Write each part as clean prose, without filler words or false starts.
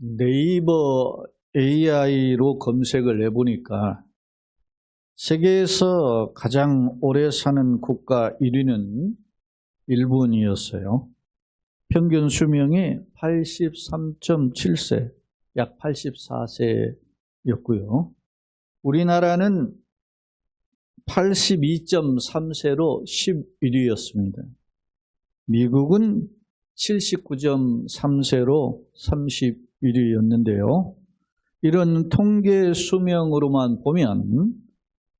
네이버 AI로 검색을 해보니까 세계에서 가장 오래 사는 국가 1위는 일본이었어요. 평균 수명이 83.7세, 약 84세였고요. 우리나라는 82.3세로 11위였습니다. 미국은 79.3세로 31위였는데요. 이런 통계 수명으로만 보면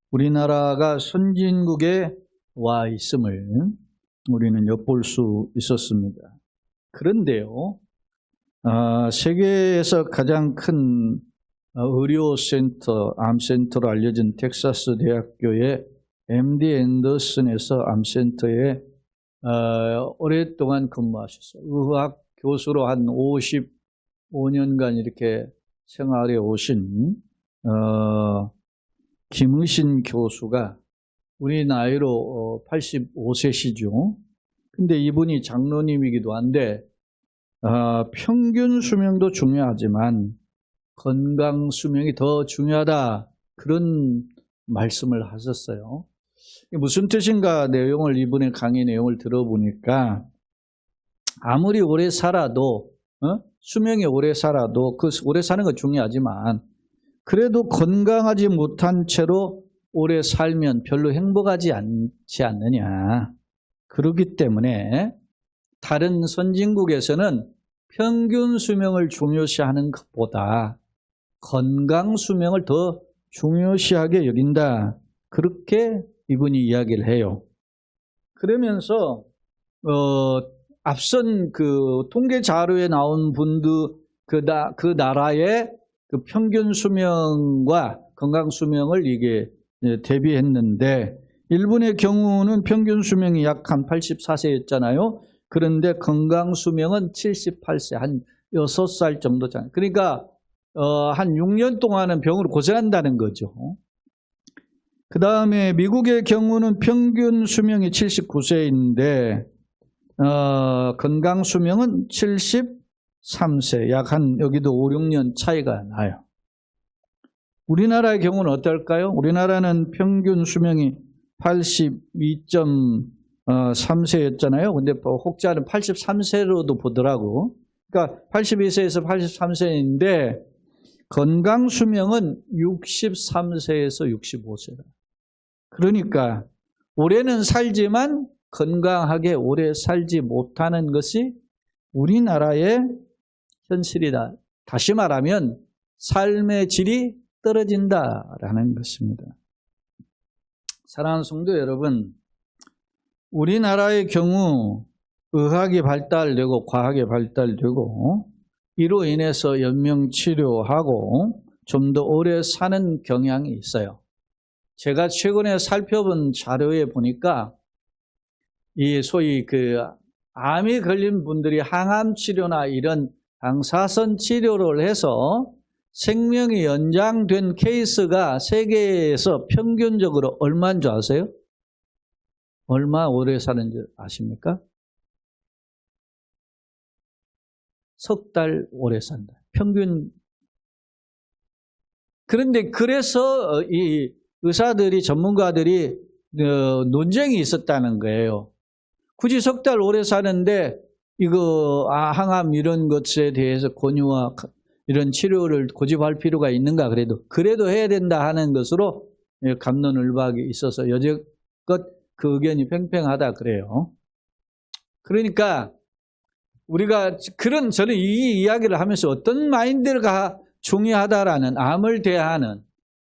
우리나라가 선진국에 와 있음을 우리는 엿볼 수 있었습니다. 그런데요, 세계에서 가장 큰 의료센터, 암센터로 알려진 텍사스 대학교의 MD 앤더슨에서 암센터에 오랫동안 근무하셨어요. 의학 교수로 한 55년간 이렇게 생활해 오신 김의신 교수가 우리 나이로 85세시죠. 근데 이분이 장로님이기도 한데 평균 수명도 중요하지만 건강 수명이 더 중요하다, 그런 말씀을 하셨어요. 무슨 뜻인가 내용을, 이분의 강의 내용을 들어보니까 아무리 오래 살아도 수명이 오래 살아도 그 오래 사는 건 중요하지만 그래도 건강하지 못한 채로 오래 살면 별로 행복하지 않지 않느냐. 그렇기 때문에 다른 선진국에서는 평균 수명을 중요시하는 것보다 건강 수명을 더 중요시하게 여긴다, 그렇게 이분이 이야기를 해요. 그러면서 앞선 그 통계 자료에 나온 분들 그 나라의 그 평균 수명과 건강 수명을 이게 대비했는데, 일본의 경우는 평균 수명이 약 한 84세였잖아요. 그런데 건강 수명은 78세, 한 6살 정도잖아요. 그러니까 한 6년 동안은 병으로 고생한다는 거죠. 그 다음에 미국의 경우는 평균 수명이 79세인데 건강 수명은 73세, 약 한 여기도 5, 6년 차이가 나요. 우리나라의 경우는 어떨까요? 우리나라는 평균 수명이 82.3세였잖아요. 근데 혹자는 83세로도 보더라고. 그러니까 82세에서 83세인데 건강 수명은 63세에서 65세다. 그러니까 올해는 살지만 건강하게 오래 살지 못하는 것이 우리나라의 현실이다. 다시 말하면 삶의 질이 떨어진다라는 것입니다. 사랑하는 성도 여러분, 우리나라의 경우 의학이 발달되고 과학이 발달되고 이로 인해서 연명치료하고 좀 더 오래 사는 경향이 있어요. 제가 최근에 살펴본 자료에 보니까 이 소위 그 암이 걸린 분들이 항암 치료나 이런 방사선 치료를 해서 생명이 연장된 케이스가 세계에서 평균적으로 얼마인 줄 아세요? 얼마 오래 사는지 아십니까? 석 달 오래 산다. 평균. 그런데 그래서 이 의사들이, 전문가들이 논쟁이 있었다는 거예요. 굳이 석 달 오래 사는데 이거 항암 이런 것에 대해서 권유와 이런 치료를 고집할 필요가 있는가, 그래도 해야 된다 하는 것으로 갑론을박이 있어서 여지껏 그 의견이 팽팽하다 그래요. 그러니까 우리가 저는 이 이야기를 하면서 어떤 마인드가 중요하다라는, 암을 대하는,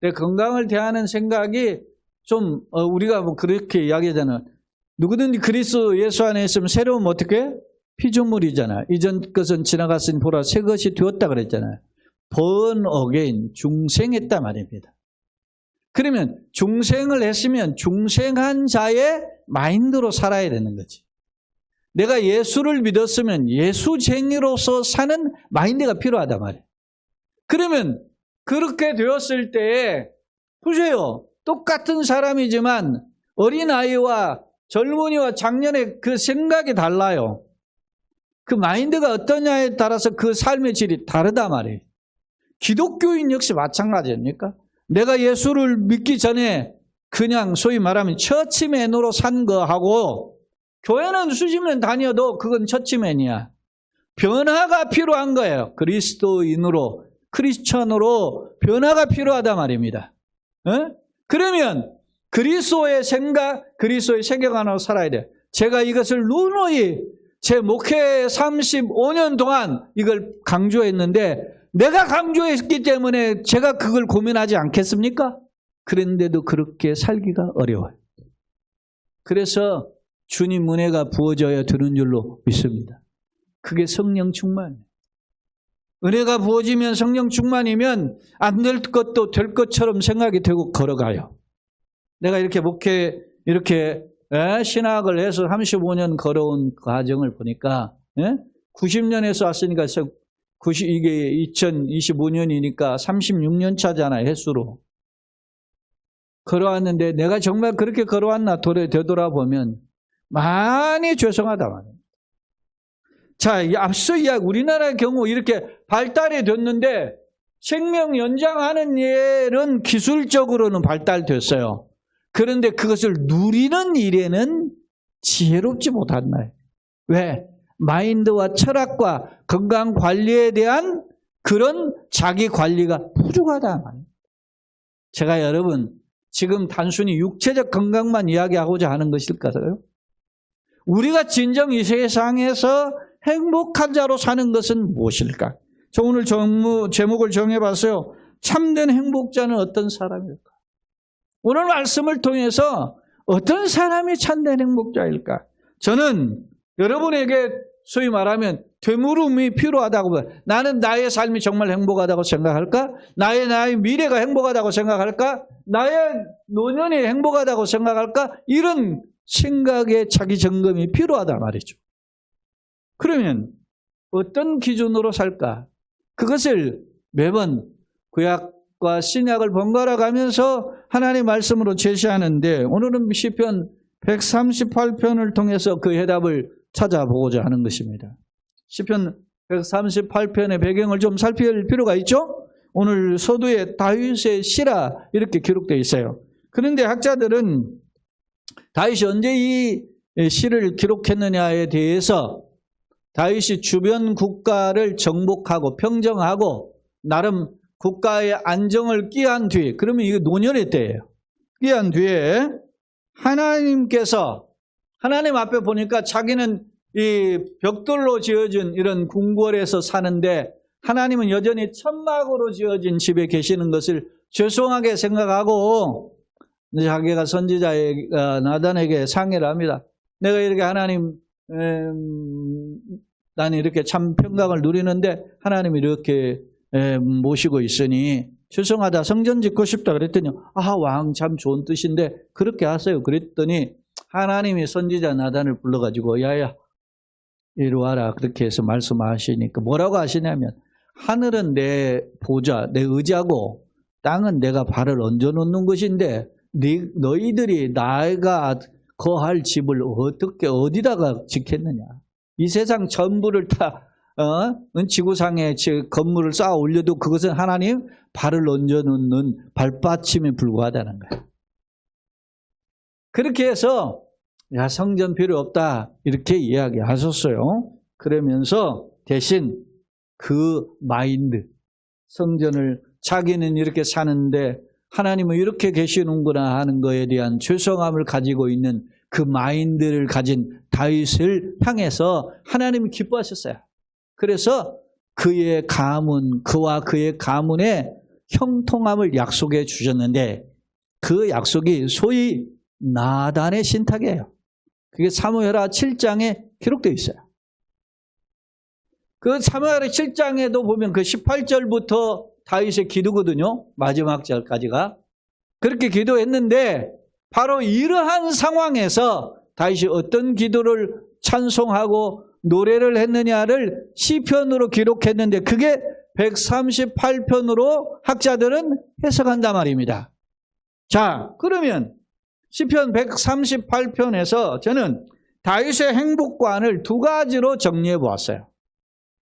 내 건강을 대하는 생각이 좀 우리가 뭐 그렇게 이야기하잖아요. 누구든지 그리스도 예수 안에 있으면 새로운 어떻게? 피조물이잖아요. 이전 것은 지나갔으니 보라 새 것이 되었다 그랬잖아요. born again, 중생했단 말입니다. 그러면 중생을 했으면 중생한 자의 마인드로 살아야 되는 거지. 내가 예수를 믿었으면 예수쟁이로서 사는 마인드가 필요하단 말이에요. 그러면 그렇게 되었을 때에 보세요. 똑같은 사람이지만 어린아이와 젊은이와 작년에 그 생각이 달라요. 그 마인드가 어떠냐에 따라서 그 삶의 질이 다르단 말이에요. 기독교인 역시 마찬가지 아닙니까? 내가 예수를 믿기 전에 그냥 소위 말하면 처치맨으로 산 거하고 교회는 수십 년 다녀도 그건 처치맨이야. 변화가 필요한 거예요. 그리스도인으로, 크리스천으로 변화가 필요하단 말입니다. 그러면 그리스도의 생각, 그리스도의 세계관으로 살아야 돼. 제가 이것을 누누이 제 목회 35년 동안 이걸 강조했는데 내가 강조했기 때문에 제가 그걸 고민하지 않겠습니까? 그런데도 그렇게 살기가 어려워요. 그래서 주님 은혜가 부어져야 되는 줄로 믿습니다. 그게 성령 충만이에요. 은혜가 부어지면 성령 충만이면 안 될 것도 될 것처럼 생각이 되고 걸어가요. 내가 이렇게 목회, 이렇게 신학을 해서 35년 걸어온 과정을 보니까 90년에서 왔으니까 이게 2025년이니까 36년 차잖아요. 횟수로. 걸어왔는데 내가 정말 그렇게 걸어왔나 되돌아보면 많이 죄송하다 말이에요. 자, 앞서 이야기 우리나라의 경우 이렇게 발달이 됐는데 생명 연장하는 예는 기술적으로는 발달됐어요. 그런데 그것을 누리는 일에는 지혜롭지 못한다. 왜? 마인드와 철학과 건강 관리에 대한 그런 자기 관리가 부족하다 말이에요. 제가 여러분 지금 단순히 육체적 건강만 이야기하고자 하는 것일까요? 우리가 진정 이 세상에서 행복한 자로 사는 것은 무엇일까? 저 오늘 제목을 정해봤어요. 참된 행복자는 어떤 사람일까? 오늘 말씀을 통해서 어떤 사람이 참된 행복자일까? 저는 여러분에게 소위 말하면 되물음이 필요하다고 봐요. 나는 나의 삶이 정말 행복하다고 생각할까? 나의 미래가 행복하다고 생각할까? 나의 노년이 행복하다고 생각할까? 이런 생각의 자기 점검이 필요하단 말이죠. 그러면 어떤 기준으로 살까? 그것을 매번 구약과 신약을 번갈아 가면서 하나님의 말씀으로 제시하는데 오늘은 시편 138편을 통해서 그 해답을 찾아보고자 하는 것입니다. 시편 138편의 배경을 좀 살필 필요가 있죠? 오늘 서두에 다윗의 시라 이렇게 기록되어 있어요. 그런데 학자들은 다윗이 언제 이 시를 기록했느냐에 대해서 다윗이 주변 국가를 정복하고 평정하고 나름 국가의 안정을 끼한 뒤에, 그러면 이게 노년의 때예요. 끼한 뒤에 하나님께서 하나님 앞에 보니까 자기는 이 벽돌로 지어진 이런 궁궐에서 사는데 하나님은 여전히 천막으로 지어진 집에 계시는 것을 죄송하게 생각하고 자기가 선지자 나단에게 상의를 합니다. 내가 이렇게 하나님 나는 이렇게 참 평강을 누리는데 하나님이 이렇게 모시고 있으니 죄송하다, 성전 짓고 싶다 그랬더니 왕 참 좋은 뜻인데 그렇게 하세요. 그랬더니 하나님이 선지자 나단을 불러가지고 야야 이리 와라 그렇게 해서 말씀하시니까 뭐라고 하시냐면 하늘은 내 보좌, 내 의자고 땅은 내가 발을 얹어놓는 것인데 너희들이 나가 거할 집을 어디다가 짓겠느냐. 이 세상 전부를 다 지구상에 건물을 쌓아 올려도 그것은 하나님 발을 얹어놓는 발받침에 불과하다는 거예요. 그렇게 해서 야 성전 필요 없다 이렇게 이야기하셨어요. 그러면서 대신 그 마인드, 성전을 자기는 이렇게 사는데 하나님은 이렇게 계시는구나 하는 것에 대한 죄송함을 가지고 있는 그 마인드를 가진 다윗을 향해서 하나님이 기뻐하셨어요. 그래서 그의 가문, 그와 그의 가문의 형통함을 약속해 주셨는데 그 약속이 소위 나단의 신탁이에요. 그게 사무엘하 7장에 기록되어 있어요. 그 사무엘하 7장에도 보면 그 18절부터 다윗의 기도거든요. 마지막 절까지가. 그렇게 기도했는데 바로 이러한 상황에서 다윗이 어떤 기도를 찬송하고 노래를 했느냐를 시편으로 기록했는데 그게 138편으로 학자들은 해석한단 말입니다. 자, 그러면 시편 138편에서 저는 다윗의 행복관을 두 가지로 정리해 보았어요.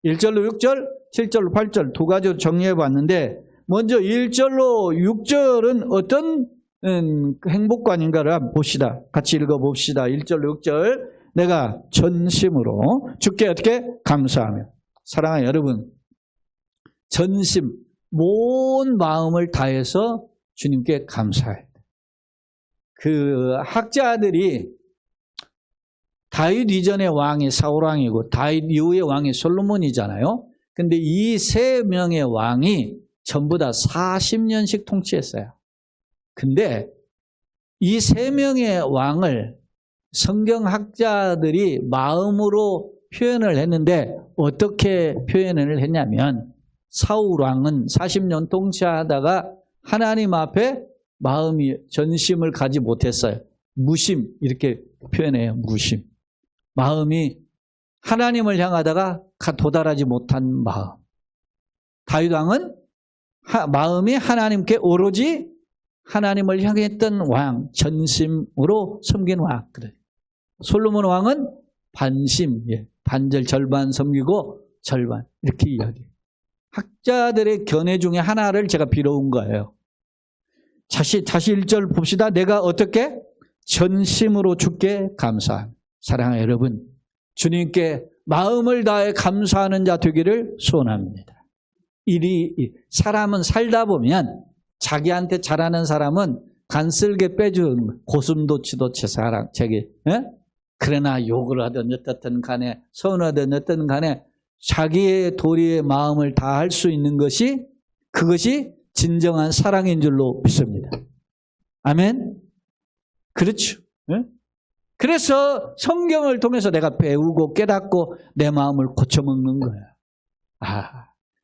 1절로 6절, 7절로 8절 두 가지로 정리해 봤는데 먼저 1절로 6절은 어떤 행복관인가를 한번 봅시다. 같이 읽어봅시다. 1절로 6절. 내가 전심으로 주께 어떻게 감사하며. 사랑하는 여러분, 전심, 온 마음을 다해서 주님께 감사해야 돼. 그 학자들이 다윗 이전의 왕이 사울왕이고 다윗 이후의 왕이 솔로몬이잖아요. 근데 이 세 명의 왕이 전부 다 40년씩 통치했어요. 근데 이 세 명의 왕을 성경학자들이 마음으로 표현을 했는데 어떻게 표현을 했냐면 사울왕은 40년 통치하다가 하나님 앞에 마음이 전심을 가지 못했어요. 무심 이렇게 표현해요. 무심. 마음이 하나님을 향하다가 도달하지 못한 마음. 다윗 왕은 마음이 하나님께 오로지 하나님을 향했던 왕, 전심으로 섬긴 왕. 그래. 솔로몬 왕은 반심, 반절 절반 섬기고 절반 이렇게 이야기해요. 학자들의 견해 중에 하나를 제가 빌어온 거예요. 다시 1절 봅시다. 내가 어떻게? 전심으로 주께 감사합니다. 사랑하는 여러분, 주님께 마음을 다해 감사하는 자 되기를 소원합니다. 사람은 살다 보면 자기한테 잘하는 사람은 간쓸게 빼주는 거예요. 고슴도치도 사랑, 그러나 욕을 하든 어떻든 간에 서운하든 어떤 간에 자기의 도리의 마음을 다할 수 있는 것이 그것이 진정한 사랑인 줄로 믿습니다. 아멘? 그렇죠. 그래서 성경을 통해서 내가 배우고 깨닫고 내 마음을 고쳐먹는 거야.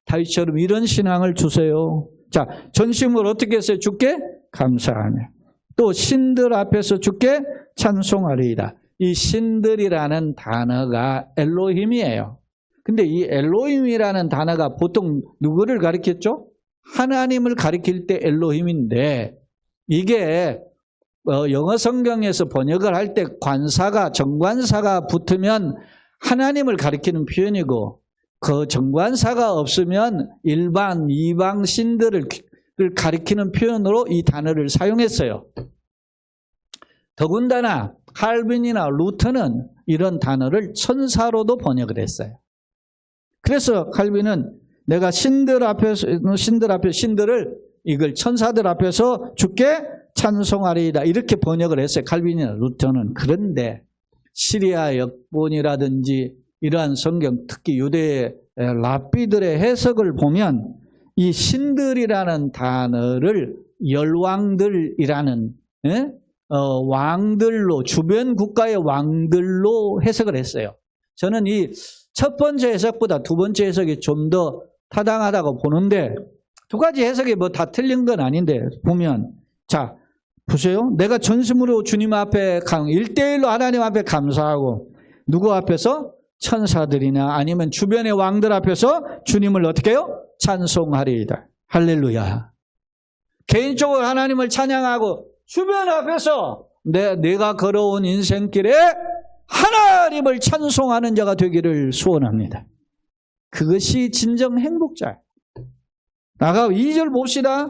다윗처럼 이런 신앙을 주세요. 자, 전심을 어떻게 했어요? 주께 감사하며. 또 신들 앞에서 주께 찬송하리이다. 이 신들이라는 단어가 엘로힘이에요. 근데 이 엘로힘이라는 단어가 보통 누구를 가리켰죠? 하나님을 가리킬 때 엘로힘인데 이게 영어 성경에서 번역을 할 때 관사가 정관사가 붙으면 하나님을 가리키는 표현이고 그 정관사가 없으면 일반 이방 신들을 가리키는 표현으로 이 단어를 사용했어요. 더군다나 칼빈이나 루터는 이런 단어를 천사로도 번역을 했어요. 그래서 칼빈은 내가 신들을 이걸 천사들 앞에서 주께 찬송하리이다 이렇게 번역을 했어요. 칼빈이나 루터는. 그런데 시리아 역본이라든지 이러한 성경, 특히 유대의 랍비들의 해석을 보면 이 신들이라는 단어를 열왕들이라는 왕들로, 주변 국가의 왕들로 해석을 했어요. 저는 이 첫 번째 해석보다 두 번째 해석이 좀 더 타당하다고 보는데 두 가지 해석이 뭐 다 틀린 건 아닌데 보면 자 보세요. 내가 전심으로 주님 앞에 1대1로 하나님 앞에 감사하고 누구 앞에서? 천사들이나 아니면 주변의 왕들 앞에서 주님을 어떻게 해요? 찬송하리이다. 할렐루야. 개인적으로 하나님을 찬양하고 주변 앞에서 내가 걸어온 인생길에 하나님을 찬송하는 자가 되기를 소원합니다. 그것이 진정 행복자예요. 나가 2절 봅시다.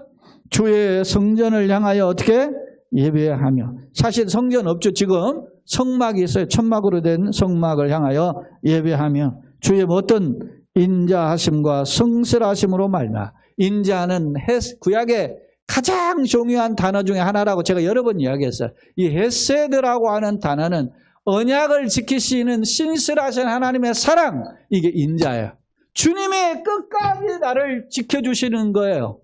주의 성전을 향하여 어떻게? 예배하며. 사실 성전 없죠. 지금 성막이 있어요. 천막으로 된 성막을 향하여 예배하며 주의 어떤 인자하심과 성실하심으로 말미암아. 인자는 구약의 가장 중요한 단어 중에 하나라고 제가 여러 번 이야기했어요. 이 헤세드라고 하는 단어는 언약을 지키시는 신실하신 하나님의 사랑, 이게 인자예요. 주님의 끝까지 나를 지켜주시는 거예요.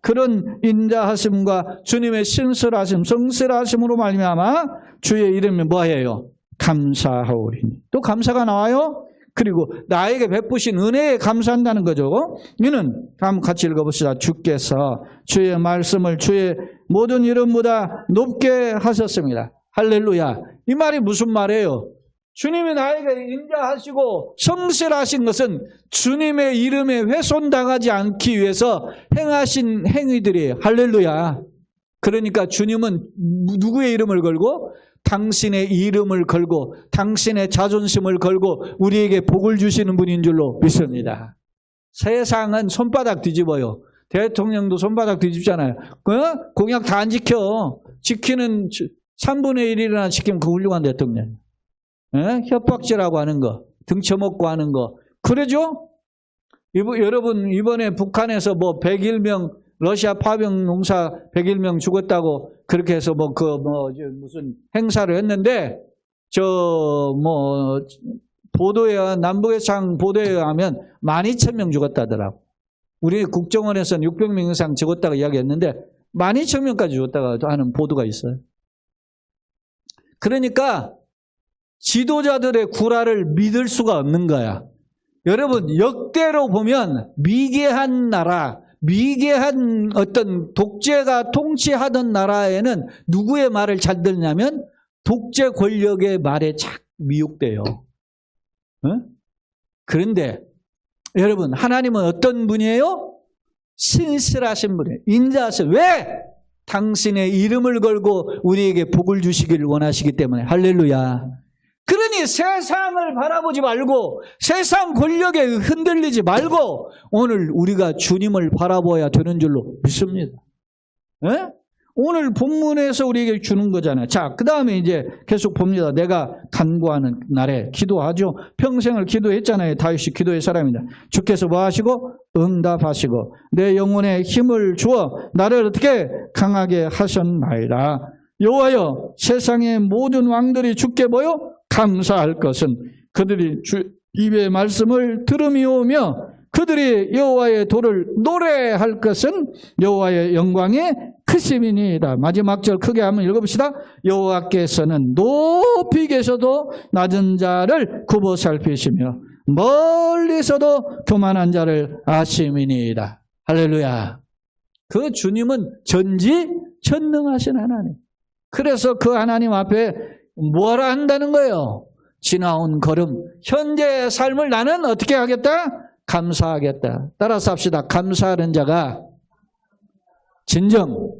그런 인자하심과 주님의 신실하심, 성실하심으로 말미암아 주의 이름이 뭐예요? 감사하오리니. 또 감사가 나와요. 그리고 나에게 베푸신 은혜에 감사한다는 거죠. 이는 한번 같이 읽어봅시다. 주께서 주의 말씀을 주의 모든 이름보다 높게 하셨습니다. 할렐루야. 이 말이 무슨 말이에요? 주님이 나에게 인자하시고 성실하신 것은 주님의 이름에 훼손당하지 않기 위해서 행하신 행위들이에요. 할렐루야. 그러니까 주님은 누구의 이름을 걸고? 당신의 이름을 걸고 당신의 자존심을 걸고 우리에게 복을 주시는 분인 줄로 믿습니다. 세상은 손바닥 뒤집어요. 대통령도 손바닥 뒤집잖아요. 공약 다 안 지켜. 지키는 3분의 1이나 지키면 그 훌륭한 대통령. 협박질하고 하는 거, 등쳐먹고 하는 거. 그러죠? 여러분 이번에 북한에서 뭐 101명 러시아 파병 농사 101명 죽었다고 그렇게 해서 무슨 행사를 했는데 보도에 남북해상 보도에 의하면 12,000명 죽었다더라고. 우리 국정원에서는 600명 이상 죽었다고 이야기했는데 12,000명까지 죽었다고 하는 보도가 있어요. 그러니까 지도자들의 구라를 믿을 수가 없는 거야. 여러분 역대로 보면 미개한 나라, 미개한 어떤 독재가 통치하던 나라에는 누구의 말을 잘 듣냐면 독재 권력의 말에 착 미혹돼요. 그런데 여러분 하나님은 어떤 분이에요? 신실하신 분이에요. 인자하세요. 왜? 당신의 이름을 걸고 우리에게 복을 주시기를 원하시기 때문에. 할렐루야. 그러니 세상을 바라보지 말고 세상 권력에 흔들리지 말고 오늘 우리가 주님을 바라봐야 되는 줄로 믿습니다. 오늘 본문에서 우리에게 주는 거잖아요. 자, 그 다음에 이제 계속 봅니다. 내가 간구하는 날에 기도하죠. 평생을 기도했잖아요. 다윗이 기도의 사람이다. 주께서 뭐 하시고? 응답하시고 내 영혼에 힘을 주어 나를 어떻게 강하게 하셨나이다. 여호와여 세상의 모든 왕들이 주께 보여 감사할 것은 그들이 주 입의 말씀을 들음이오며 그들이 여호와의 도를 노래할 것은 여호와의 영광의 크심이니이다. 마지막 절 크게 한번 읽어봅시다. 여호와께서는 높이 계셔도 낮은 자를 굽어 살피시며 멀리서도 교만한 자를 아심이니이다. 할렐루야. 그 주님은 전지전능하신 하나님. 그래서 그 하나님 앞에 뭐라 한다는 거예요? 지나온 걸음, 현재의 삶을 나는 어떻게 하겠다? 감사하겠다. 따라서 합시다. 감사하는 자가 진정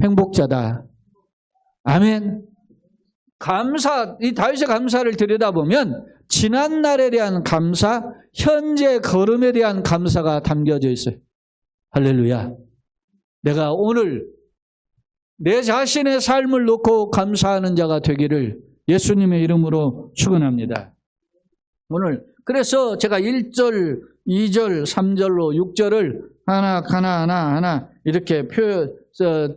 행복자다. 아멘. 이 다윗의 감사를 들여다보면 지난 날에 대한 감사, 현재 걸음에 대한 감사가 담겨져 있어요. 할렐루야. 내가 오늘 내 자신의 삶을 놓고 감사하는 자가 되기를 예수님의 이름으로 축원합니다. 오늘 그래서 제가 1절, 2절, 3절로 6절을 하나 이렇게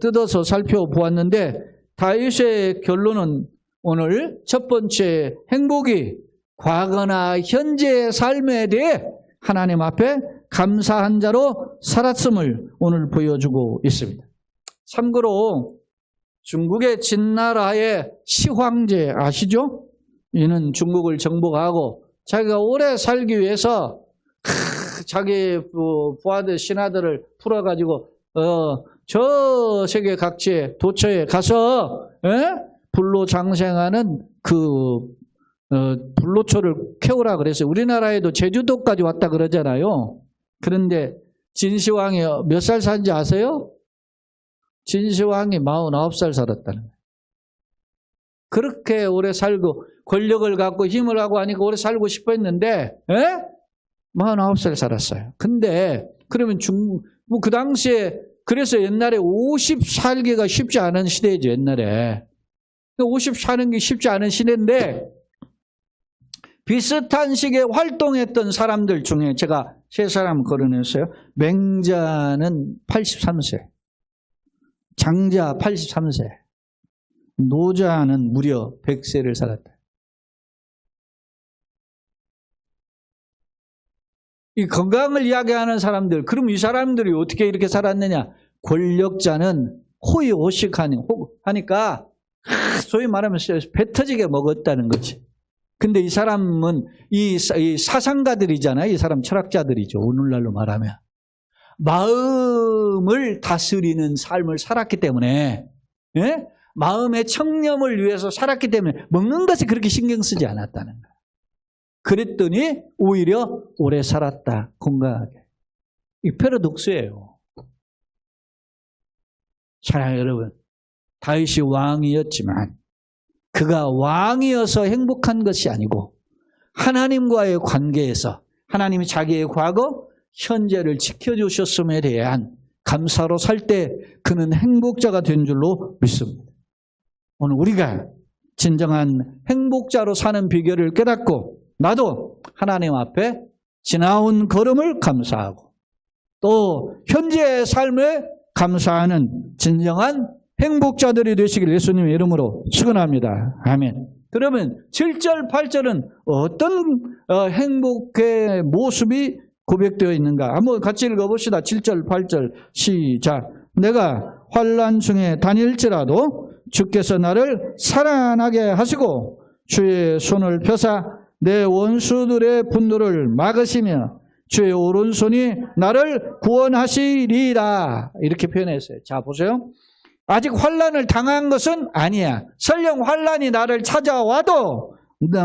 뜯어서 살펴보았는데 다윗의 결론은 오늘 첫 번째 행복이 과거나 현재의 삶에 대해 하나님 앞에 감사한 자로 살았음을 오늘 보여주고 있습니다. 참고로 중국의 진나라의 시황제 아시죠? 이는 중국을 정복하고 자기가 오래 살기 위해서 자기 부하들 신하들을 풀어가지고 저 세계 각지의 도처에 가서 불로 장생하는 불로초를 캐오라 그랬어요. 우리나라에도 제주도까지 왔다 그러잖아요. 그런데 진시황이 몇 살 산지 아세요? 진시황이 49살 살았다는 거예요. 그렇게 오래 살고 권력을 갖고 힘을 하고 하니까 오래 살고 싶어 했는데 49살 살았어요. 근데 그러면 그 당시에 그래서 옛날에 50 살기가 쉽지 않은 시대죠. 옛날에 50 사는 게 쉽지 않은 시대인데 비슷한 시기에 활동했던 사람들 중에 제가 세 사람 거론했어요. 맹자는 83세, 장자 83세, 노자는 무려 100세를 살았다. 이 건강을 이야기하는 사람들, 그럼 이 사람들이 어떻게 이렇게 살았느냐? 권력자는 호의호식하니까 소위 말하면 배 터지게 먹었다는 거지. 근데 이 사람은 이 사상가들이잖아요. 이 사람 철학자들이죠. 오늘날로 말하면. 마음을 다스리는 삶을 살았기 때문에, 마음의 청렴을 위해서 살았기 때문에 먹는 것에 그렇게 신경 쓰지 않았다는 거예요. 그랬더니 오히려 오래 살았다. 건강하게. 이 패러독스예요. 사랑하는 여러분, 다윗이 왕이었지만 그가 왕이어서 행복한 것이 아니고 하나님과의 관계에서 하나님이 자기의 과거, 현재를 지켜주셨음에 대한 감사로 살 때 그는 행복자가 된 줄로 믿습니다. 오늘 우리가 진정한 행복자로 사는 비결을 깨닫고 나도 하나님 앞에 지나온 걸음을 감사하고 또 현재의 삶에 감사하는 진정한 행복자들이 되시길 예수님의 이름으로 축원합니다. 아멘. 그러면 7절, 8절은 어떤 행복의 모습이 고백되어 있는가? 한번 같이 읽어봅시다. 7절, 8절 시작. 내가 환난 중에 다닐지라도 주께서 나를 살아나게 하시고 주의 손을 펴사 내 원수들의 분노를 막으시며 주의 오른손이 나를 구원하시리라. 이렇게 표현했어요. 자, 보세요. 아직 환난을 당한 것은 아니야. 설령 환난이 나를 찾아와도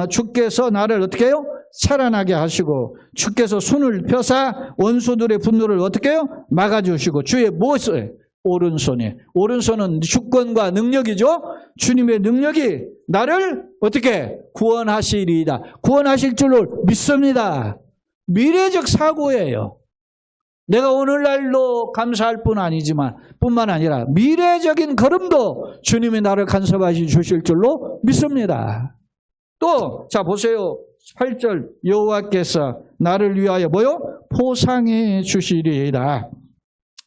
주께서 나를 어떻게 해요? 살아나게 하시고 주께서 손을 펴사 원수들의 분노를 어떻게 해요? 막아주시고 주의 무엇을? 오른손에. 오른손은 주권과 능력이죠. 주님의 능력이 나를 어떻게? 구원하시리이다. 구원하실 줄로 믿습니다. 미래적 사고예요. 내가 오늘날도 감사할 뿐만 아니라 미래적인 걸음도 주님이 나를 간섭하시 주실 줄로 믿습니다. 또 자 보세요. 8절 여호와께서 나를 위하여 뭐요? 포상해 주시리이다.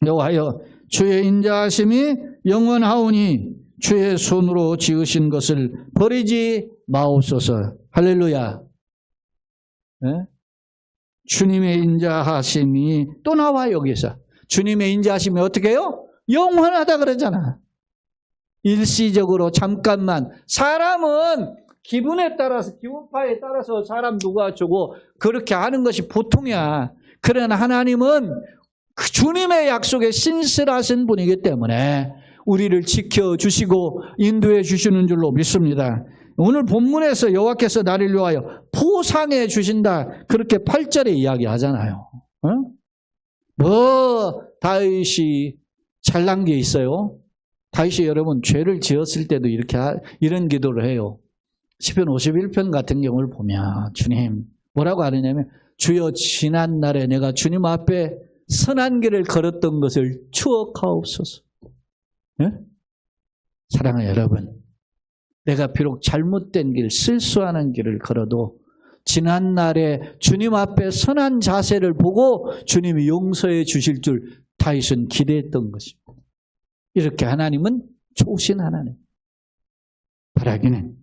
여호와여 주의 인자하심이 영원하오니 주의 손으로 지으신 것을 버리지 마옵소서. 할렐루야. 네? 주님의 인자하심이 또 나와 여기서. 주님의 인자하심이 어떻게 해요? 영원하다 그러잖아. 일시적으로 잠깐만. 사람은 기분에 따라서 기분파에 따라서 사람 누가 주고 그렇게 하는 것이 보통이야. 그러나 하나님은 그 주님의 약속에 신실하신 분이기 때문에 우리를 지켜주시고 인도해 주시는 줄로 믿습니다. 오늘 본문에서 여호와께서 나를 위하여 포상해 주신다. 그렇게 8절에 이야기하잖아요. 다윗이 잘난 게 있어요. 다윗이 여러분 죄를 지었을 때도 이런 기도를 해요. 시편 51편 같은 경우를 보면 주님 뭐라고 하느냐면 주여 지난 날에 내가 주님 앞에 선한 길을 걸었던 것을 추억하옵소서. 네? 사랑하는 여러분, 내가 비록 잘못된 길, 실수하는 길을 걸어도 지난 날에 주님 앞에 선한 자세를 보고 주님이 용서해 주실 줄 다윗은 기대했던 것입니다. 이렇게 하나님은 좋으신 하나님. 바라기는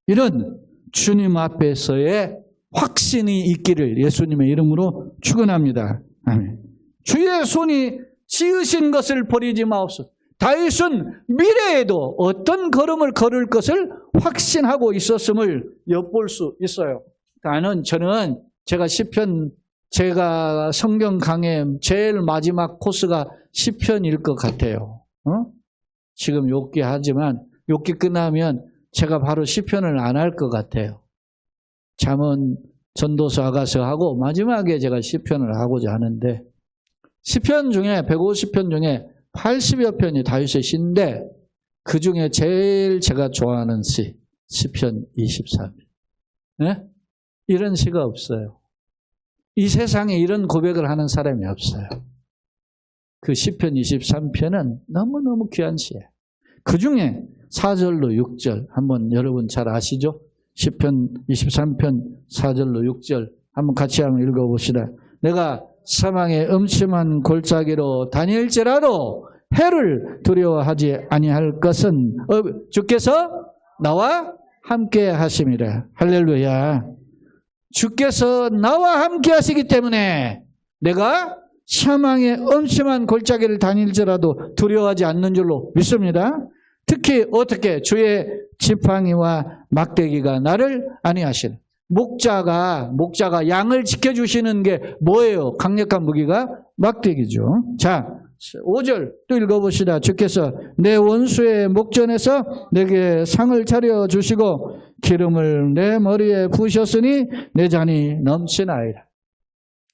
이런 주님 앞에서의 확신이 있기를 예수님의 이름으로 축원합니다. 아멘. 주의 손이 지으신 것을 버리지 마옵소서. 다윗은 미래에도 어떤 걸음을 걸을 것을 확신하고 있었음을 엿볼 수 있어요. 저는 제가 성경 강의 제일 마지막 코스가 시편일 것 같아요. 지금 욥기 하지만 욥기 끝나면 제가 바로 시편을 안 할 것 같아요. 잠언 전도서 아가서 하고 마지막에 제가 시편을 하고자 하는데 시편 중에 150편 중에 80여 편이 다윗의 시인데 그 중에 제일 제가 좋아하는 시편 23편. 네? 이런 시가 없어요. 이 세상에 이런 고백을 하는 사람이 없어요. 그 시편 23편은 너무너무 귀한 시예요. 그 중에 4절로 6절 한번 여러분 잘 아시죠? 시편 23편 4절로 6절 한번 같이 한번 읽어봅시다. 내가 사망의 음침한 골짜기로 다닐지라도 해를 두려워하지 아니할 것은 주께서 나와 함께 하심이라. 할렐루야. 주께서 나와 함께 하시기 때문에 내가 사망의 음침한 골짜기를 다닐지라도 두려워하지 않는 줄로 믿습니다. 특히 어떻게 주의 지팡이와 막대기가 나를 안위하시는. 목자가 양을 지켜주시는 게 뭐예요? 강력한 무기가 막대기죠. 자, 5절 또 읽어봅시다. 주께서 내 원수의 목전에서 내게 상을 차려주시고 기름을 내 머리에 부으셨으니 내 잔이 넘치나이다.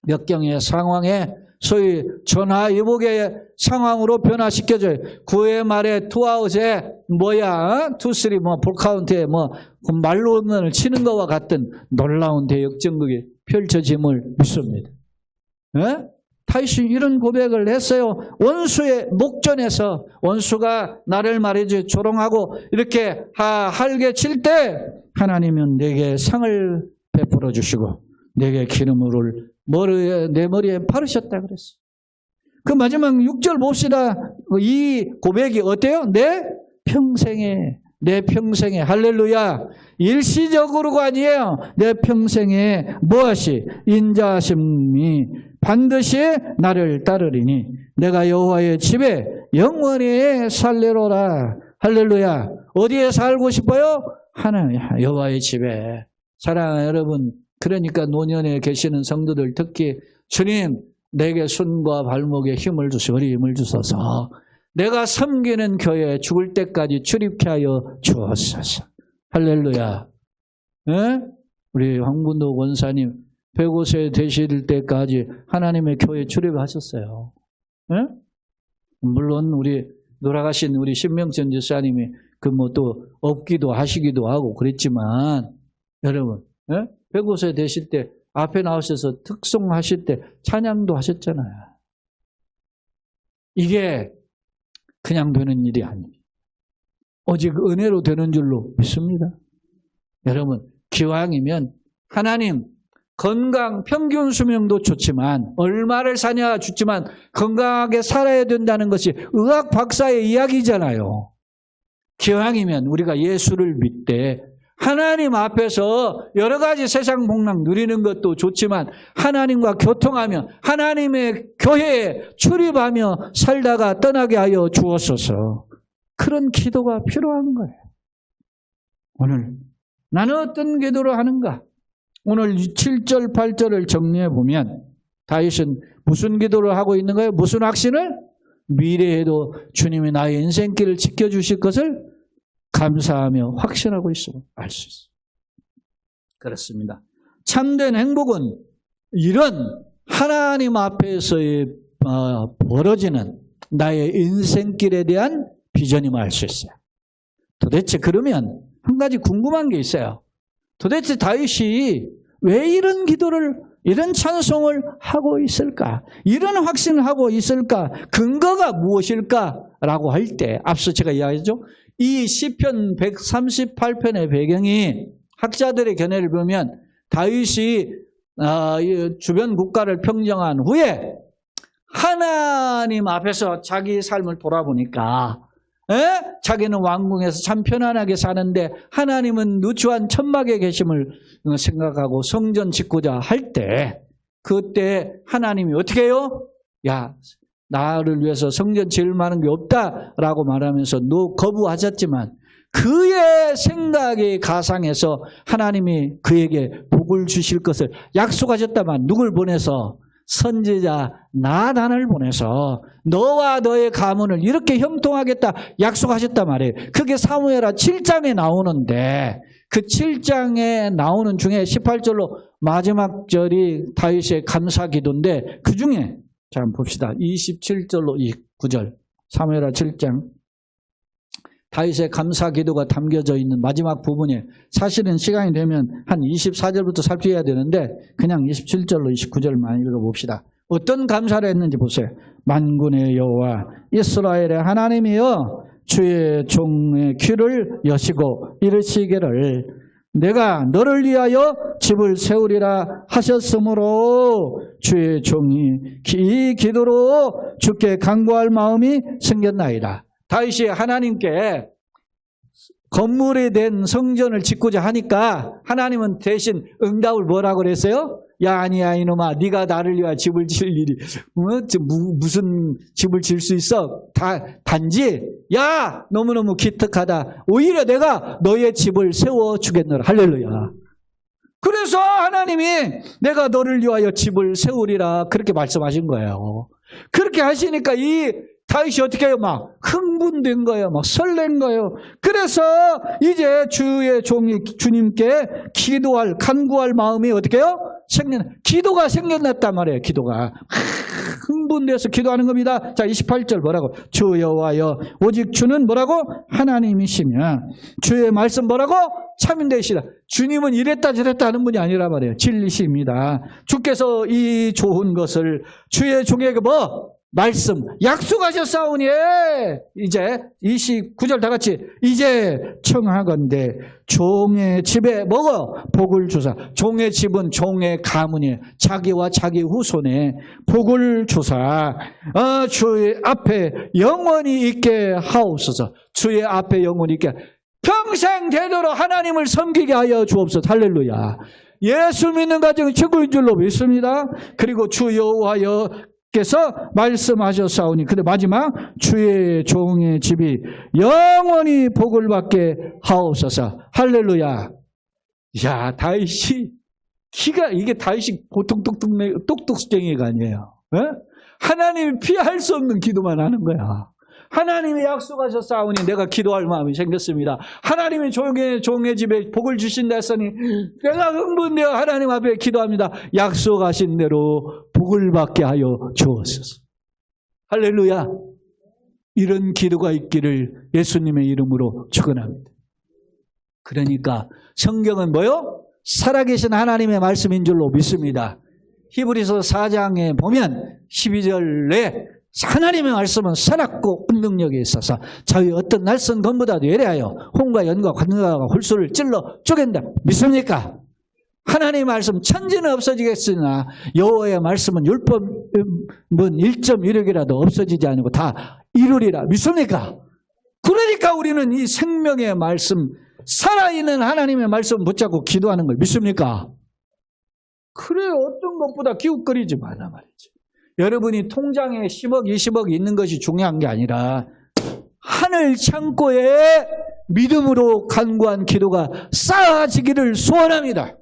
역경의 상황에 소위 전화위복의 상황으로 변화시켜줘요. 9회 말에 투아웃에 투쓰리 볼카운트에 말로는 치는 것과 같은 놀라운 대역전극이 펼쳐짐을 믿습니다. 타이슨이 이런 고백을 했어요. 원수의 목전에서 원수가 나를 말이지 조롱하고 이렇게 할게 칠 때 하나님은 내게 상을 베풀어 주시고 내게 기름을 내 머리에 바르셨다 그랬어요. 그 마지막 6절 봅시다. 이 고백이 어때요? 내 평생에 할렐루야. 일시적으로가 아니에요. 내 평생에 무엇이 인자하심이 반드시 나를 따르리니 내가 여호와의 집에 영원히 살리로라. 할렐루야. 어디에 살고 싶어요? 하나님 여호와의 집에. 사랑하는 여러분, 그러니까 노년에 계시는 성도들 특히 주님 내게 손과 발목에 힘을 주시고 힘을 주소서. 내가 섬기는 교회에 죽을 때까지 출입케 하여 주옵소서. 할렐루야. 우리 황군도 권사님 105세 되실 때까지 하나님의 교회에 출입하셨어요. 물론 우리 돌아가신 우리 신명천 지사님이 또 업기도 하시기도 하고 그랬지만 여러분 105세 되실 때 앞에 나오셔서 특송하실 때 찬양도 하셨잖아요. 이게 그냥 되는 일이 아닙니다. 오직 은혜로 되는 줄로 믿습니다. 여러분 기왕이면 하나님 건강 평균 수명도 좋지만 얼마를 사냐 좋지만 건강하게 살아야 된다는 것이 의학 박사의 이야기잖아요. 기왕이면 우리가 예수를 믿되 하나님 앞에서 여러 가지 세상 복락 누리는 것도 좋지만 하나님과 교통하며 하나님의 교회에 출입하며 살다가 떠나게 하여 주옵소서. 그런 기도가 필요한 거예요. 오늘 나는 어떤 기도를 하는가? 오늘 7절 8절을 정리해 보면 다윗은 무슨 기도를 하고 있는 거예요? 무슨 확신을? 미래에도 주님이 나의 인생길을 지켜주실 것을 감사하며 확신하고 있음을 알 수 있어요. 그렇습니다. 참된 행복은 이런 하나님 앞에서의 벌어지는 나의 인생길에 대한 비전임을 알 수 있어요. 도대체 그러면 한 가지 궁금한 게 있어요. 도대체 다윗이 왜 이런 기도를 이런 찬송을 하고 있을까? 이런 확신을 하고 있을까? 근거가 무엇일까라고 할 때 앞서 제가 이야기했죠. 이 시편 138편의 배경이 학자들의 견해를 보면 다윗이 주변 국가를 평정한 후에 하나님 앞에서 자기 삶을 돌아보니까 자기는 왕궁에서 참 편안하게 사는데 하나님은 누추한 천막에 계심을 생각하고 성전 짓고자 할 때 그때 하나님이 어떻게 해요? 야, 나를 위해서 성전 지을 만한 게 없다라고 말하면서 거부하셨지만 그의 생각의 가상에서 하나님이 그에게 복을 주실 것을 약속하셨다만 누굴 보내서 선지자 나단을 보내서 너와 너의 가문을 이렇게 형통하겠다 약속하셨단 말이에요. 그게 사무엘하 7장에 나오는데 그 7장에 나오는 중에 18절로 마지막 절이 다윗의 감사기도인데 그 중에 자 한번 봅시다. 27절로 29절 사무엘하 7장 다윗의 감사기도가 담겨져 있는 마지막 부분이 사실은 시간이 되면 한 24절부터 살펴야 되는데 그냥 27절로 29절만 읽어봅시다. 어떤 감사를 했는지 보세요. 만군의 여호와 이스라엘의 하나님이여 주의 종의 귀를 여시고 이르시기를 내가 너를 위하여 집을 세우리라 하셨으므로 주의 종이 이 기도로 주께 간구할 마음이 생겼나이다. 다윗이 하나님께 건물이 된 성전을 짓고자 하니까 하나님은 대신 응답을 뭐라고 그랬어요? 야 아니야 이놈아 네가 나를 위하여 집을 지을 일이 무슨 집을 지을 수 있어? 단지 야 너무너무 기특하다. 오히려 내가 너의 집을 세워주겠노라. 할렐루야. 그래서 하나님이 내가 너를 위하여 집을 세우리라 그렇게 말씀하신 거예요. 그렇게 하시니까 이 다윗이 어떻게 해요? 막 흥분된 거예요. 막 설렌 거예요. 그래서 이제 주의 종이 주님께 간구할 마음이 어떻게 해요? 기도가 생겨났단 말이에요. 기도가. 흥분돼서 기도하는 겁니다. 자, 28절 뭐라고? 주 여호와여 오직 주는 뭐라고? 하나님이시며 주의 말씀 뭐라고? 참되시다. 주님은 이랬다 저랬다 하는 분이 아니라 말이에요. 진리십니다. 주께서 이 좋은 것을 주의 종에게 뭐? 말씀 약속하셨사오니 이제 29절 다 같이 이제 청하건대 종의 집에 먹어 복을 주사. 종의 집은 종의 가문이에요. 자기와 자기 후손에 복을 주사 주의 앞에 영원히 있게 하옵소서. 주의 앞에 영원히 있게 평생 되도록 하나님을 섬기게 하여 주옵소서. 할렐루야. 예수 믿는 가정이 최고인 줄로 믿습니다. 그리고 주 여호와여 께서 말씀하셨사오니 근데 마지막 주의 종의 집이 영원히 복을 받게 하옵소서. 할렐루야. 야, 다윗이 이게 다윗이 보통 똑똑쟁이가 아니에요. 에? 하나님이 피할 수 없는 기도만 하는 거야. 하나님이 약속하셨사오니 내가 기도할 마음이 생겼습니다. 하나님이 종의 집에 복을 주신다 했으니 내가 흥분되어 하나님 앞에 기도합니다. 약속하신 대로 복을 받게 하여 주옵소서. 할렐루야. 이런 기도가 있기를 예수님의 이름으로 축원합니다. 그러니까 성경은 뭐요? 살아계신 하나님의 말씀인 줄로 믿습니다. 히브리서 4장에 보면 12절에 하나님의 말씀은 살았고 능력이 있어서 저희 어떤 날선 검보다도 예리하여 홍과 연과 관과가 홀수를 찔러 쪼갠다. 믿습니까? 하나님의 말씀 천지는 없어지겠으나 여호와의 말씀은 율법은 1.16이라도 없어지지 않고 다 이루리라. 믿습니까? 그러니까 우리는 이 생명의 말씀 살아있는 하나님의 말씀 붙잡고 기도하는 걸 믿습니까? 그래요. 어떤 것보다 기웃거리지 말라 말이죠. 여러분이 통장에 10억, 20억 있는 것이 중요한 게 아니라 하늘 창고에 믿음으로 간구한 기도가 쌓아지기를 소원합니다.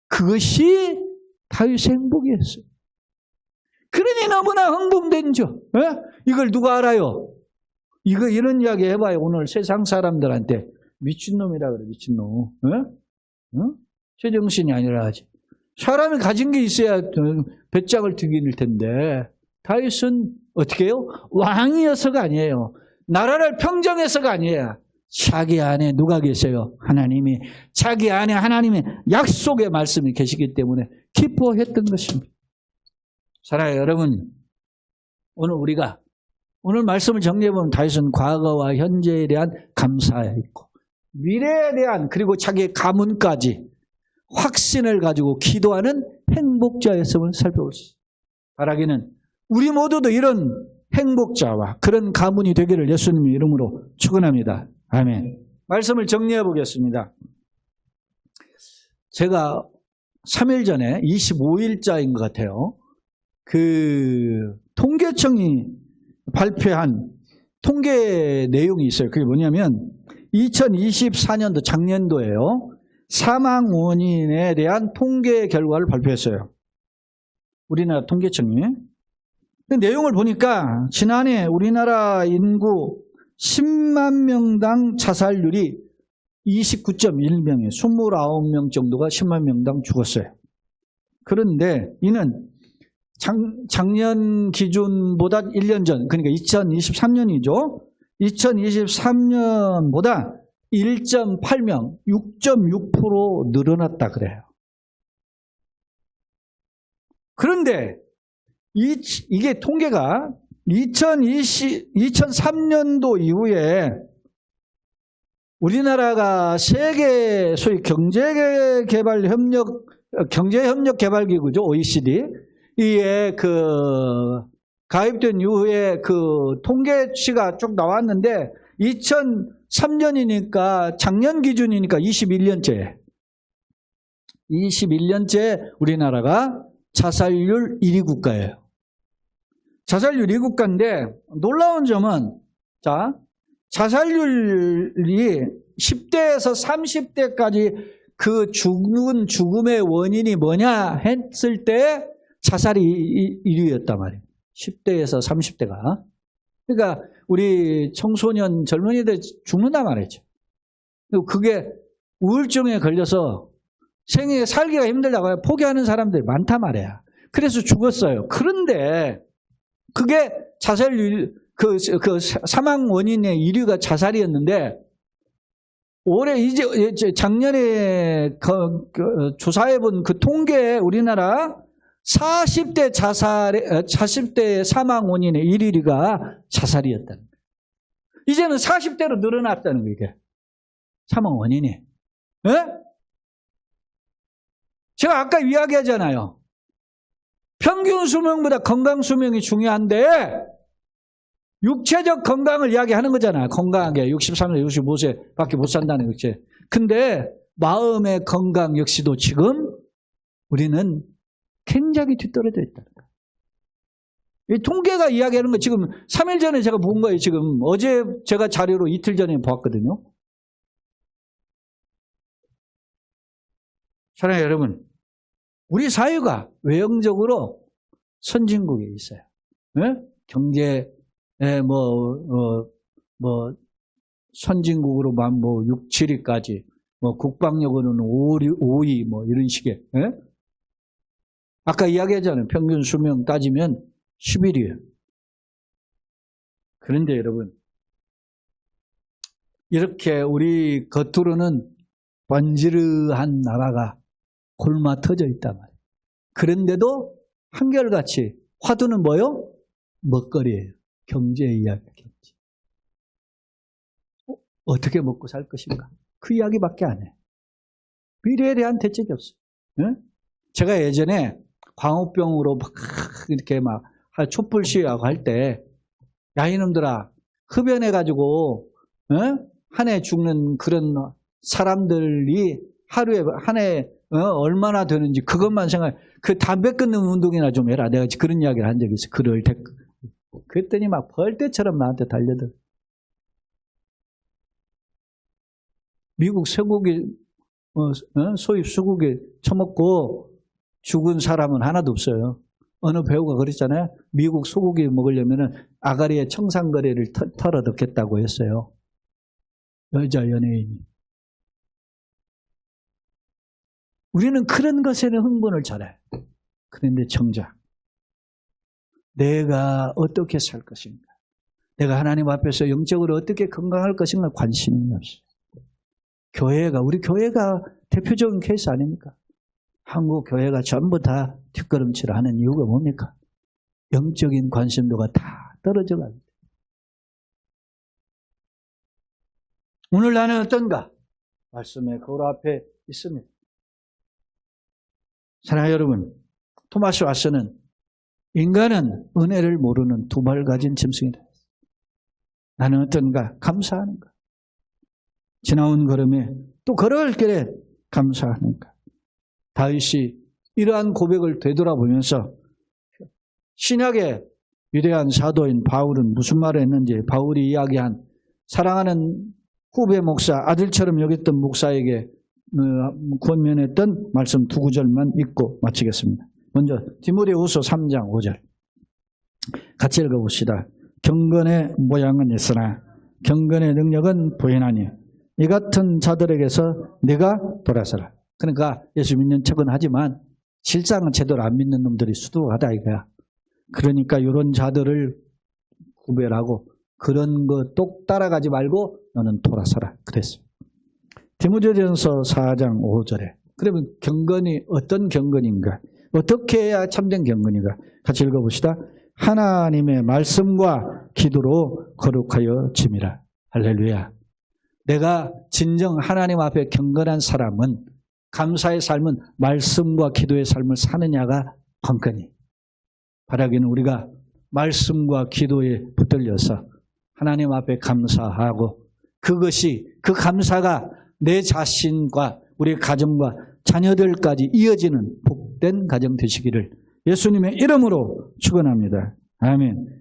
그것이 다윗의 행복이었어요. 그러니 너무나 흥분된죠. 이걸 누가 알아요? 이런 이야기 해봐요. 오늘 세상 사람들한테 미친놈이라 그래. 미친놈. 제정신이 아니라 하지. 사람이 가진 게 있어야 배짱을 튀길 텐데 다윗은 어떻게 해요? 왕이어서가 아니에요. 나라를 평정해서가 아니에요. 자기 안에 누가 계세요? 하나님이. 자기 안에 하나님의 약속의 말씀이 계시기 때문에 기뻐했던 것입니다. 사랑해요 여러분. 오늘 말씀을 정리해보면 다윗은 과거와 현재에 대한 감사에 있고 미래에 대한 그리고 자기의 가문까지 확신을 가지고 기도하는 행복자였음을 살펴볼 수 있습니다. 바라기는 우리 모두도 이런 행복자와 그런 가문이 되기를 예수님의 이름으로 축원합니다. 아멘. 말씀을 정리해 보겠습니다. 제가 3일 전에 25일자인 것 같아요. 그 통계청이 발표한 통계 내용이 있어요. 그게 뭐냐면 2024년도 작년도예요. 사망 원인에 대한 통계 결과를 발표했어요. 우리나라 통계청이. 그 내용을 보니까 지난해 우리나라 인구 10만 명당 자살률이 29.1명이에요. 29명 정도가 10만 명당 죽었어요. 그런데 이는 작년 기준보다 1년 전, 그러니까 2023년이죠. 2023년보다 1.8명, 6.6% 늘어났다 그래요. 그런데 이게 통계가 2003년도 이후에 우리나라가 세계 소위 경제협력개발기구죠. OECD. 이에 가입된 이후에 통계치가 쭉 나왔는데 2003년이니까 작년 기준이니까 21년째. 21년째 우리나라가 자살률 1위 국가예요. 자살률 1위 국가인데 놀라운 점은 자살률이 10대에서 30대까지 그 죽음의 원인이 뭐냐 했을 때 자살이 1위였단 말이에요. 10대에서 30대가. 그러니까 우리 청소년 젊은이들 죽는단 말이죠. 그리고 그게 우울증에 걸려서 생에 살기가 힘들다고 포기하는 사람들이 많단 말이야. 그래서 죽었어요. 그런데 그게 그 사망 원인의 1위가 자살이었는데, 올해 작년에 조사해본 그 통계에 우리나라 40대 사망 원인의 1위가 자살이었다는 거예요. 이제는 40대로 늘어났다는 거예요, 이게. 사망 원인이. 예? 제가 아까 이야기하잖아요. 평균 수명보다 건강 수명이 중요한데, 육체적 건강을 이야기하는 거잖아요. 건강하게 63세, 65세 밖에 못 산다는 거지. 근데 마음의 건강 역시도 지금 우리는 굉장히 뒤떨어져 있다는 거예요. 이 통계가 이야기하는 거 지금 3일 전에 제가 본 거예요. 지금 어제 제가 자료로 이틀 전에 보았거든요. 사랑하는 여러분, 우리 사회가 외형적으로 선진국에 있어요. 네? 경제 선진국으로만 6, 7위까지, 국방력으로는 5위, 이런 식의, 예? 아까 이야기했잖아요. 평균 수명 따지면 11위예요. 그런데 여러분, 이렇게 우리 겉으로는 번지르한 나라가 골마 터져 있단 말이에요. 그런데도 한결같이 화두는 뭐요? 먹거리예요. 경제 이야기겠지. 어떻게 먹고 살 것인가? 그 이야기밖에 안 해. 미래에 대한 대책이 없어요. 네? 제가 예전에 광우병으로 이렇게 촛불 시위하고 할 때, 야, 이놈들아, 흡연해가지고, 한 해 죽는 그런 사람들이 하루에, 한 해, 얼마나 되는지 그것만 생각해. 그 담배 끊는 운동이나 좀 해라. 내가 그런 이야기를 한 적이 있어. 글을 그랬더니 막 벌떼처럼 나한테 달려들. 미국 쇠고기, 소위 쇠고기 처먹고 죽은 사람은 하나도 없어요. 어느 배우가 그랬잖아요. 미국 소고기 먹으려면 아가리에 청산거리를 털어 넣겠다고 했어요. 여자 연예인이. 우리는 그런 것에는 흥분을 잘해. 그런데 정작 내가 어떻게 살 것인가, 내가 하나님 앞에서 영적으로 어떻게 건강할 것인가 관심이 없어요. 우리 교회가 대표적인 케이스 아닙니까? 한국 교회가 전부 다 뒷걸음질을 하는 이유가 뭡니까? 영적인 관심도가 다 떨어져 갑니다. 오늘 나는 어떤가? 말씀의 거울 앞에 있습니다. 사랑하는 여러분, 토마스 왓슨은 인간은 은혜를 모르는 두 발 가진 짐승이다. 나는 어떤가? 감사하는가? 지나온 걸음에 또 걸어갈 길에 감사하는가? 다윗이 이러한 고백을 되돌아보면서 신약의 위대한 사도인 바울은 무슨 말을 했는지, 바울이 이야기한 사랑하는 후배 목사, 아들처럼 여겼던 목사에게 권면했던 말씀 두 구절만 읽고 마치겠습니다. 먼저 디모데후서 3장 5절 같이 읽어봅시다. 경건의 모양은 있으나 경건의 능력은 부인하니 이 같은 자들에게서 네가 돌아서라. 그러니까 예수 믿는 척은 하지만 실상은 제대로 안 믿는 놈들이 수두하다 이거야. 그러니까 이런 자들을 구별하고 그런 거 똑 따라가지 말고 너는 돌아서라 그랬어요. 디모데전서 4장 5절에 그러면 경건이 어떤 경건인가? 어떻게 해야 참된 경건인가? 같이 읽어봅시다. 하나님의 말씀과 기도로 거룩하여 짐이라. 할렐루야. 내가 진정 하나님 앞에 경건한 사람은, 감사의 삶은 말씀과 기도의 삶을 사느냐가 관건이. 바라기는 우리가 말씀과 기도에 붙들려서 하나님 앞에 감사하고 그것이, 그 감사가 내 자신과 우리 가정과 자녀들까지 이어지는 복된 가정 되시기를 예수님의 이름으로 축원합니다. 아멘.